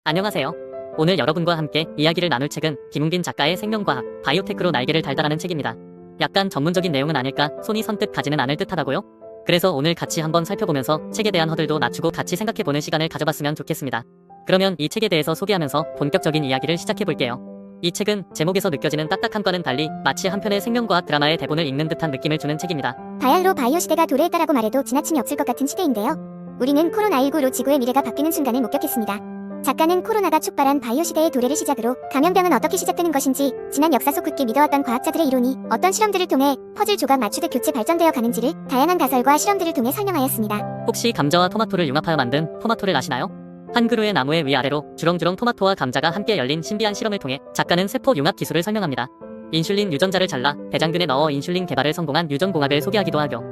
안녕하세요. 오늘 여러분과 함께 이야기를 나눌 책은 김웅빈 작가의 생명과학, 바이오테크로 날개를 달다라는 책입니다. 약간 전문적인 내용은 아닐까 손이 선뜻 가지는 않을 듯하다고요? 그래서 오늘 같이 한번 살펴보면서 책에 대한 허들도 낮추고 같이 생각해보는 시간을 가져봤으면 좋겠습니다. 그러면 이 책에 대해서 소개하면서 본격적인 이야기를 시작해볼게요. 이 책은 제목에서 느껴지는 딱딱함과는 달리 마치 한 편의 생명과학 드라마의 대본을 읽는 듯한 느낌을 주는 책입니다. 바야흐로 바이오 시대가 도래했다라고 말해도 지나침이 없을 것 같은 시대인데요. 우리는 코로나19로 지구의 미래가 바뀌는 순간을 목격했습니다. 작가는 코로나가 촉발한 바이오 시대의 도래를 시작으로 감염병은 어떻게 시작되는 것인지, 지난 역사 속 굳게 믿어왔던 과학자들의 이론이 어떤 실험들을 통해 퍼즐 조각 맞추듯 교체 발전되어 가는지를 다양한 가설과 실험들을 통해 설명하였습니다. 혹시 감자와 토마토를 융합하여 만든 토마토를 아시나요? 한 그루의 나무의 위아래로 주렁주렁 토마토와 감자가 함께 열린 신비한 실험을 통해 작가는 세포 융합 기술을 설명합니다. 인슐린 유전자를 잘라 대장균에 넣어 인슐린 개발을 성공한 유전공학을 소개하기도 하죠.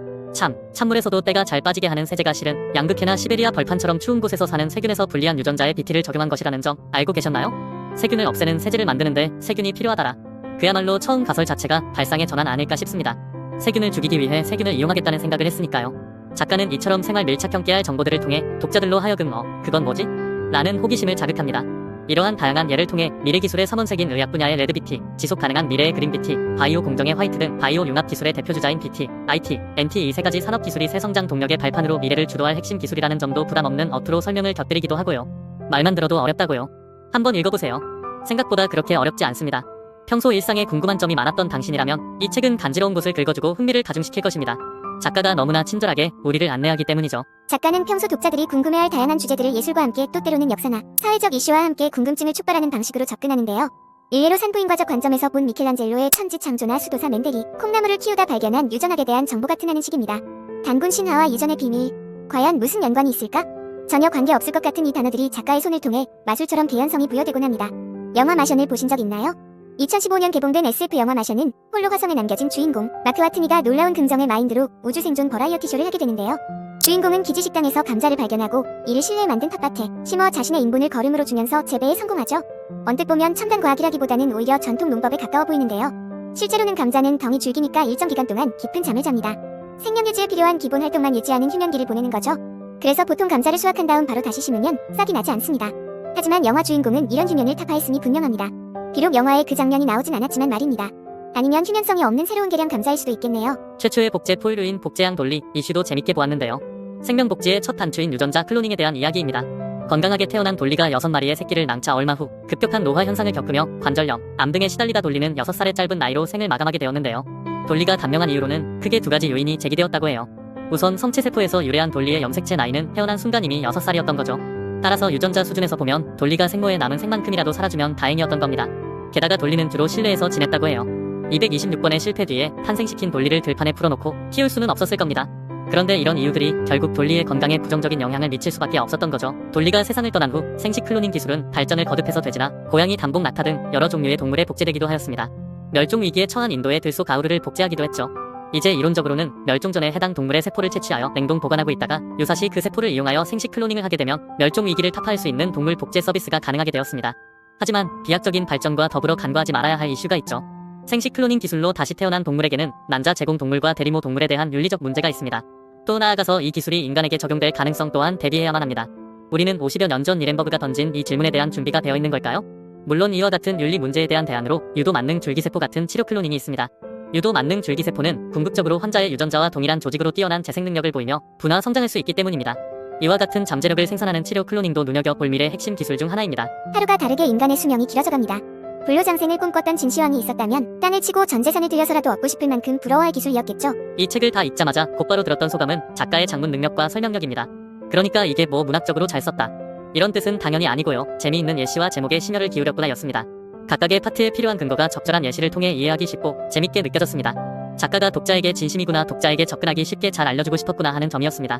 찬물에서도 때가 잘 빠지게 하는 세제가 실은 양극회나 시베리아 벌판처럼 추운 곳에서 사는 세균에서 분리한 유전자에 BT를 적용한 것이라는 점 알고 계셨나요? 세균을 없애는 세제를 만드는데 세균이 필요하다라. 그야말로 처음 가설 자체가 발상의 전환 아닐까 싶습니다. 세균을 죽이기 위해 세균을 이용하겠다는 생각을 했으니까요. 작가는 이처럼 생활 밀착형 깨알 정보들을 통해 독자들로 하여금 그건 뭐지? 라는 호기심을 자극합니다. 이러한 다양한 예를 통해 미래 기술의 삼원색인 의학 분야의 레드 BT, 지속 가능한 미래의 그린 BT, 바이오 공정의 화이트 등 바이오 융합 기술의 대표주자인 BT, IT, NT 이 세 가지 산업 기술이 새 성장 동력의 발판으로 미래를 주도할 핵심 기술이라는 점도 부담 없는 어투로 설명을 곁들이기도 하고요. 말만 들어도 어렵다고요? 한번 읽어보세요. 생각보다 그렇게 어렵지 않습니다. 평소 일상에 궁금한 점이 많았던 당신이라면 이 책은 간지러운 곳을 긁어주고 흥미를 가중시킬 것입니다. 작가가 너무나 친절하게 우리를 안내하기 때문이죠. 작가는 평소 독자들이 궁금해할 다양한 주제들을 예술과 함께 또 때로는 역사나 사회적 이슈와 함께 궁금증을 촉발하는 방식으로 접근하는데요. 일례로 산부인과적 관점에서 본 미켈란젤로의 천지 창조나 수도사 맨델이 콩나물을 키우다 발견한 유전학에 대한 정보 같은 하는 식입니다. 단군 신화와 유전의 비밀, 과연 무슨 연관이 있을까? 전혀 관계없을 것 같은 이 단어들이 작가의 손을 통해 마술처럼 개연성이 부여되곤 합니다. 영화 마션을 보신 적 있나요? 2015년 개봉된 SF 영화 마션은 홀로 화성에 남겨진 주인공 마크 와트니가 놀라운 긍정의 마인드로 우주 생존 버라이어티 쇼를 하게 되는데요. 주인공은 기지 식당에서 감자를 발견하고 이를 실내에 만든 텃밭에 심어 자신의 인분을 거름으로 주면서 재배에 성공하죠. 언뜻 보면 첨단 과학이라기보다는 오히려 전통 농법에 가까워 보이는데요. 실제로는 감자는 덩이 줄기니까 일정 기간 동안 깊은 잠을 잡니다. 생명 유지에 필요한 기본 활동만 유지하는 휴면기를 보내는 거죠. 그래서 보통 감자를 수확한 다음 바로 다시 심으면 싹이 나지 않습니다. 하지만 영화 주인공은 이런 휴면을 타파했음이 분명합니다. 비록 영화에 그 장면이 나오진 않았지만 말입니다. 아니면 휴면성이 없는 새로운 개량 감자일 수도 있겠네요. 최초의 복제 포유류인 복제양 돌리 이슈도 재밌게 보았는데요. 생명복지의 첫 단추인 유전자 클로닝에 대한 이야기입니다. 건강하게 태어난 돌리가 6마리의 새끼를 낳자 얼마 후 급격한 노화 현상을 겪으며 관절염, 암 등에 시달리다 돌리는 6살의 짧은 나이로 생을 마감하게 되었는데요. 돌리가 단명한 이유로는 크게 두 가지 요인이 제기되었다고 해요. 우선 성체세포에서 유래한 돌리의 염색체 나이는 태어난 순간 이미 6살이었던 거죠. 따라서 유전자 수준에서 보면 돌리가 생모에 남은 생만큼이라도 살아주면 다행이었던 겁니다. 게다가 돌리는 주로 실내에서 지냈다고 해요. 226번의 실패 뒤에 탄생시킨 돌리를 들판에 풀어놓고 키울 수는 없었을 겁니다. 그런데 이런 이유들이 결국 돌리의 건강에 부정적인 영향을 미칠 수밖에 없었던 거죠. 돌리가 세상을 떠난 후 생식 클로닝 기술은 발전을 거듭해서 돼지나 고양이, 단복, 낙타 등 여러 종류의 동물에 복제되기도 하였습니다. 멸종 위기에 처한 인도의 들소 가우르를 복제하기도 했죠. 이제 이론적으로는 멸종 전에 해당 동물의 세포를 채취하여 냉동 보관하고 있다가 유사시 그 세포를 이용하여 생식 클로닝을 하게 되면 멸종 위기를 타파할 수 있는 동물 복제 서비스가 가능하게 되었습니다. 하지만 비약적인 발전과 더불어 간과하지 말아야 할 이슈가 있죠. 생식 클로닝 기술로 다시 태어난 동물에게는 난자 제공 동물과 대리모 동물에 대한 윤리적 문제가 있습니다. 또 나아가서 이 기술이 인간에게 적용될 가능성 또한 대비해야만 합니다. 우리는 50여 년 전 니렌버그가 던진 이 질문에 대한 준비가 되어 있는 걸까요? 물론 이와 같은 윤리 문제에 대한 대안으로 유도 만능 줄기세포 같은 치료 클로닝이 있습니다. 유도 만능 줄기세포는 궁극적으로 환자의 유전자와 동일한 조직으로 뛰어난 재생 능력을 보이며 분화 성장할 수 있기 때문입니다. 이와 같은 잠재력을 생산하는 치료 클로닝도 눈여겨볼 미래 핵심 기술 중 하나입니다. 하루가 다르게 인간의 수명이 길어져 갑니다. 불로장생을 꿈꿨던 진시황이 있었다면 땅을 치고 전 재산을 들여서라도 얻고 싶을 만큼 부러워할 기술이었겠죠. 이 책을 다 읽자마자 곧바로 들었던 소감은 작가의 장문 능력과 설명력입니다. 그러니까 이게 뭐 문학적으로 잘 썼다, 이런 뜻은 당연히 아니고요. 재미있는 예시와 제목에 심혈을 기울였구나 였습니다. 각각의 파트에 필요한 근거가 적절한 예시를 통해 이해하기 쉽고 재밌게 느껴졌습니다. 작가가 독자에게 진심이구나, 독자에게 접근하기 쉽게 잘 알려주고 싶었구나 하는 점이었습니다.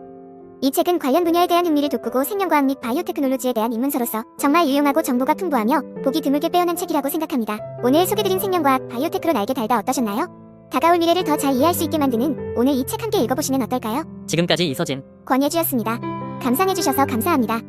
이 책은 관련 분야에 대한 흥미를 돋구고 생명과학 및 바이오테크놀로지에 대한 입문서로서 정말 유용하고 정보가 풍부하며 보기 드물게 빼어난 책이라고 생각합니다. 오늘 소개드린 생명과학, 바이오테크로 날개 달다 어떠셨나요? 다가올 미래를 더 잘 이해할 수 있게 만드는 오늘 이 책 함께 읽어보시면 어떨까요? 지금까지 이서진, 권예주였습니다. 감상해주셔서 감사합니다.